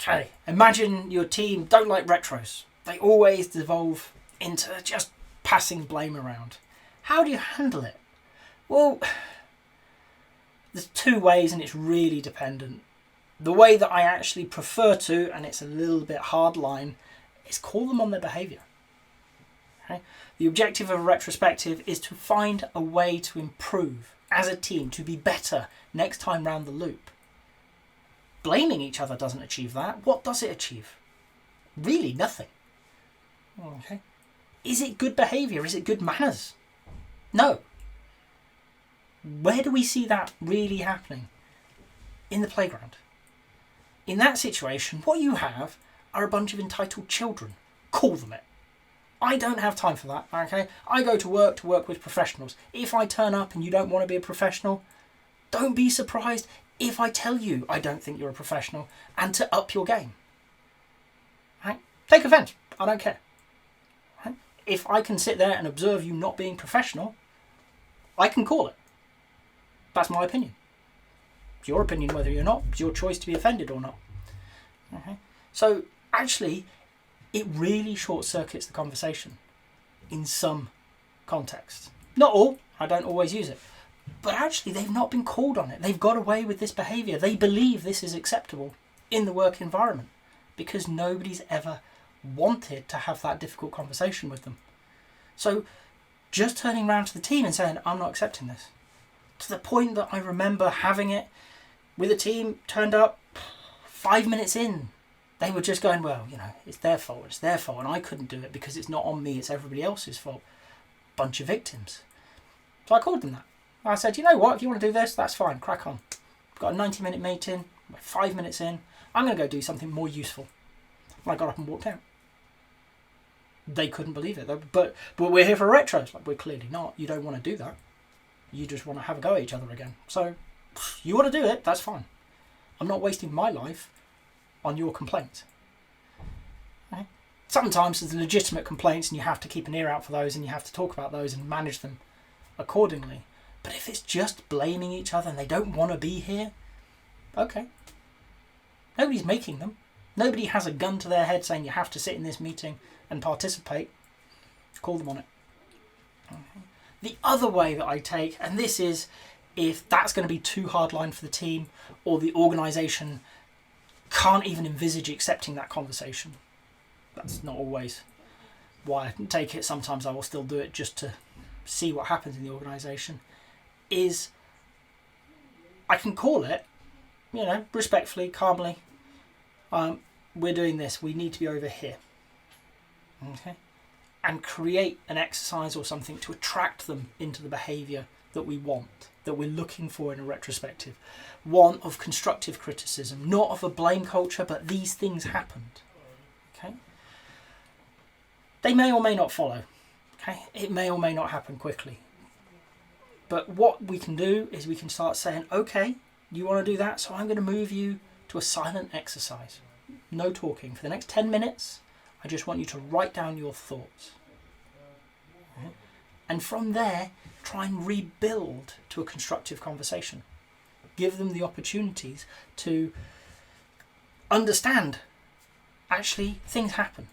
Okay, imagine your team don't like retros. They always devolve into just passing blame around. How do you handle it? Well, there's two ways and it's really dependent. The way that I actually prefer to, and it's a little bit hard line, is call them on their behaviour. Okay? The objective of a retrospective is to find a way to improve as a team, to be better next time round the loop. Blaming each other doesn't achieve that. What does it achieve? Really, nothing. Okay. Is it good behaviour? Is it good manners? No. Where do we see that really happening? In the playground. In that situation, what you have are a bunch of entitled children. Call them it. I don't have time for that, okay? I go to work with professionals. If I turn up and you don't want to be a professional, don't be surprised if I tell you I don't think you're a professional and to up your game. Right? Take offence. I don't care. Right? If I can sit there and observe you not being professional, I can call it. That's my opinion. It's your opinion whether you're not. It's your choice to be offended or not. Okay? So actually, it really short-circuits the conversation in some contexts. Not all. I don't always use it. But actually, they've not been called on it. They've got away with this behaviour. They believe this is acceptable in the work environment because nobody's ever wanted to have that difficult conversation with them. So just turning around to the team and saying, I'm not accepting this. To the point that I remember having it with a team, turned up 5 minutes in. They were just going, well, it's their fault, and I couldn't do it because it's not on me, it's everybody else's fault. Bunch of victims. So I called them that. I said, you know what, if you want to do this, that's fine, crack on. I've got a 90-minute meeting, 5 minutes in, I'm going to go do something more useful. And I got up and walked out. They couldn't believe it, but we're here for retros. Like, we're clearly not. You don't want to do that. You just want to have a go at each other again. So, you want to do it, that's fine. I'm not wasting my life on your complaints. Okay? Sometimes there's legitimate complaints and you have to keep an ear out for those and you have to talk about those and manage them accordingly. But if it's just blaming each other and they don't want to be here, okay. Nobody's making them. Nobody has a gun to their head saying you have to sit in this meeting and participate. Call them on it. Okay. The other way that I take, and this is if that's going to be too hardline for the team or the organisation can't even envisage accepting that conversation. That's not always why I take it. Sometimes I will still do it just to see what happens in the organisation. Is I can call it, respectfully, calmly, we're doing this, we need to be over here. Okay? And create an exercise or something to attract them into the behaviour that we want, that we're looking for in a retrospective. One of constructive criticism, not of a blame culture, but these things happened. Okay? They may or may not follow. Okay? It may or may not happen quickly. But what we can do is we can start saying, okay, you want to do that, so I'm going to move you to a silent exercise. No talking. For the next 10 minutes, I just want you to write down your thoughts. Okay? And from there, try and rebuild to a constructive conversation. Give them the opportunities to understand, actually, things happen.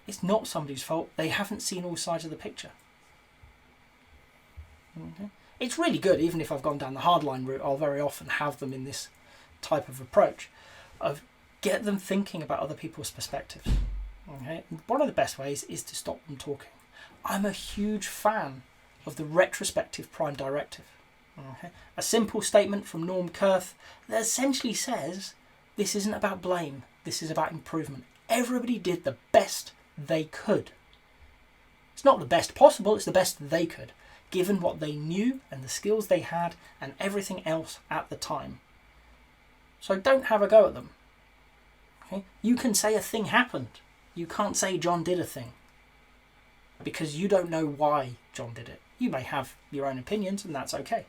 It's not somebody's fault. They haven't seen all sides of the picture. Okay? It's really good, even if I've gone down the hardline route, I'll very often have them in this type of approach of get them thinking about other people's perspectives. Okay? One of the best ways is to stop them talking. I'm a huge fan of the retrospective prime directive. Okay? A simple statement from Norm Kurth that essentially says this isn't about blame, this is about improvement. Everybody did the best they could. It's not the best possible, it's the best they could, given what they knew and the skills they had and everything else at the time. So don't have a go at them. Okay? You can say a thing happened. You can't say John did a thing. Because you don't know why John did it. You may have your own opinions and that's okay.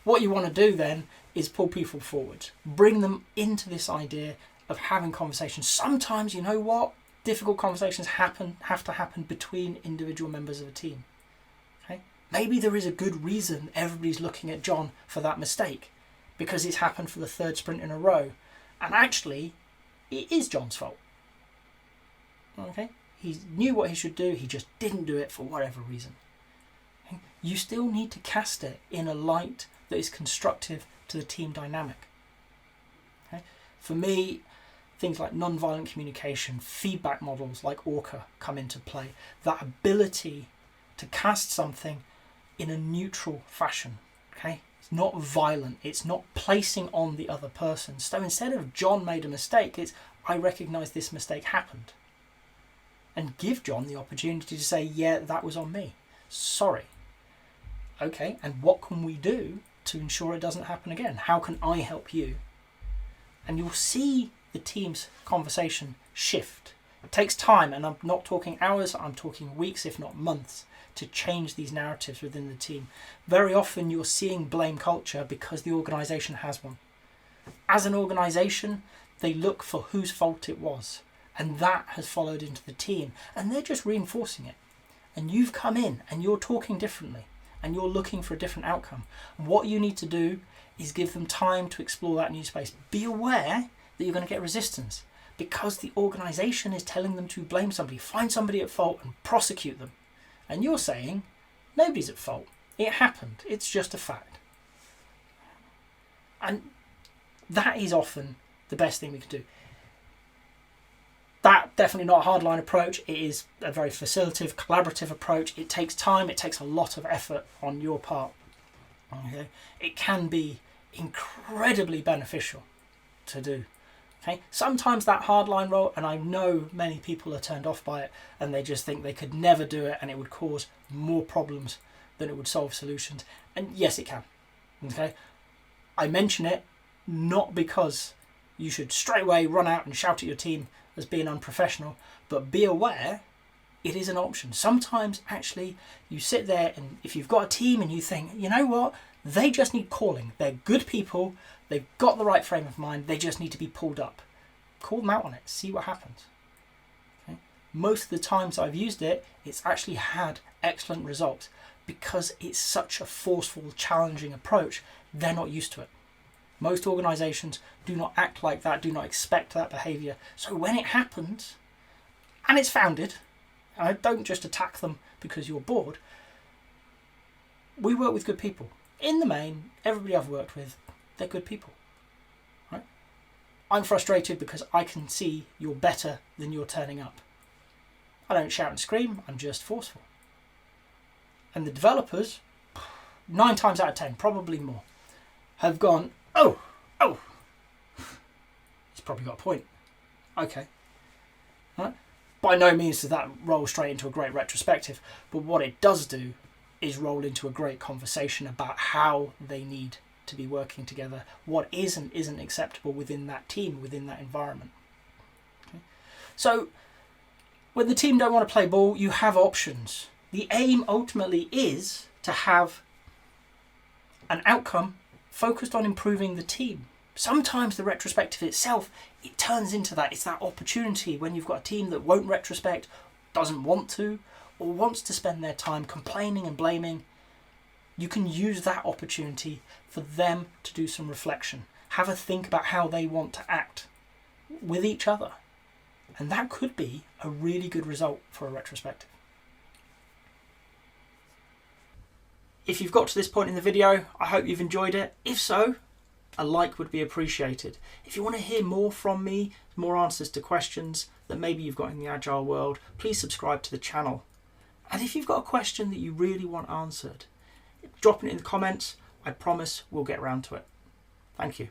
What you want to do then is pull people forward. Bring them into this idea of having conversations. Sometimes, you know what? Difficult conversations have to happen between individual members of a team. Okay? Maybe there is a good reason everybody's looking at John for that mistake. Because it's happened for the third sprint in a row. And actually, it is John's fault. Okay? He knew what he should do, he just didn't do it for whatever reason. Okay? You still need to cast it in a light that is constructive to the team dynamic. Okay? For me, things like non-violent communication, feedback models like Orca come into play. That ability to cast something in a neutral fashion. Okay? It's not violent, it's not placing on the other person. So instead of John made a mistake, it's I recognise this mistake happened. And give John the opportunity to say, yeah, that was on me. Sorry. Okay, and what can we do to ensure it doesn't happen again? How can I help you? And you'll see the team's conversation shift. It takes time, and I'm not talking hours, I'm talking weeks, if not months, to change these narratives within the team. Very often you're seeing blame culture because the organisation has one. As an organisation, they look for whose fault it was. And that has followed into the team. And they're just reinforcing it. And you've come in and you're talking differently. And you're looking for a different outcome. And what you need to do is give them time to explore that new space. Be aware that you're going to get resistance. Because the organisation is telling them to blame somebody. Find somebody at fault and prosecute them. And you're saying, nobody's at fault. It happened. It's just a fact. And that is often the best thing we can do. That definitely not a hardline approach. It is a very facilitative, collaborative approach. It takes time. It takes a lot of effort on your part. Okay? It can be incredibly beneficial to do. Okay? Sometimes that hardline role, and I know many people are turned off by it, and they just think they could never do it, and it would cause more problems than it would solve solutions. And yes, it can. Okay? I mention it not because you should straight away run out and shout at your team as being unprofessional, but be aware it is an option. Sometimes actually you sit there, and if you've got a team and you think, you know what, they just need calling. They're good people, they've got the right frame of mind, they just need to be pulled up. Call them out on it, see what happens. Okay? Most of the times I've used it, it's actually had excellent results because it's such a forceful, challenging approach. They're not used to it. Most organisations do not act like that, do not expect that behaviour. So when it happens, and it's founded, and I don't just attack them because you're bored, we work with good people. In the main, everybody I've worked with, they're good people. Right? I'm frustrated because I can see you're better than you're turning up. I don't shout and scream, I'm just forceful. And the developers, 9 times out of 10, probably more, have gone, oh, he's probably got a point. Okay. Right? By no means does that roll straight into a great retrospective, but what it does do is roll into a great conversation about how they need to be working together, what is and isn't acceptable within that team, within that environment. Okay? So when the team don't want to play ball, you have options. The aim ultimately is to have an outcome focused on improving the team. Sometimes the retrospective itself, it turns into that. It's that opportunity when you've got a team that won't retrospect, doesn't want to, or wants to spend their time complaining and blaming. You can use that opportunity for them to do some reflection. Have a think about how they want to act with each other. And that could be a really good result for a retrospective. If you've got to this point in the video, I hope you've enjoyed it. If so, a like would be appreciated. If you want to hear more from me, more answers to questions that maybe you've got in the Agile world, please subscribe to the channel. And if you've got a question that you really want answered, drop it in the comments. I promise we'll get around to it. Thank you.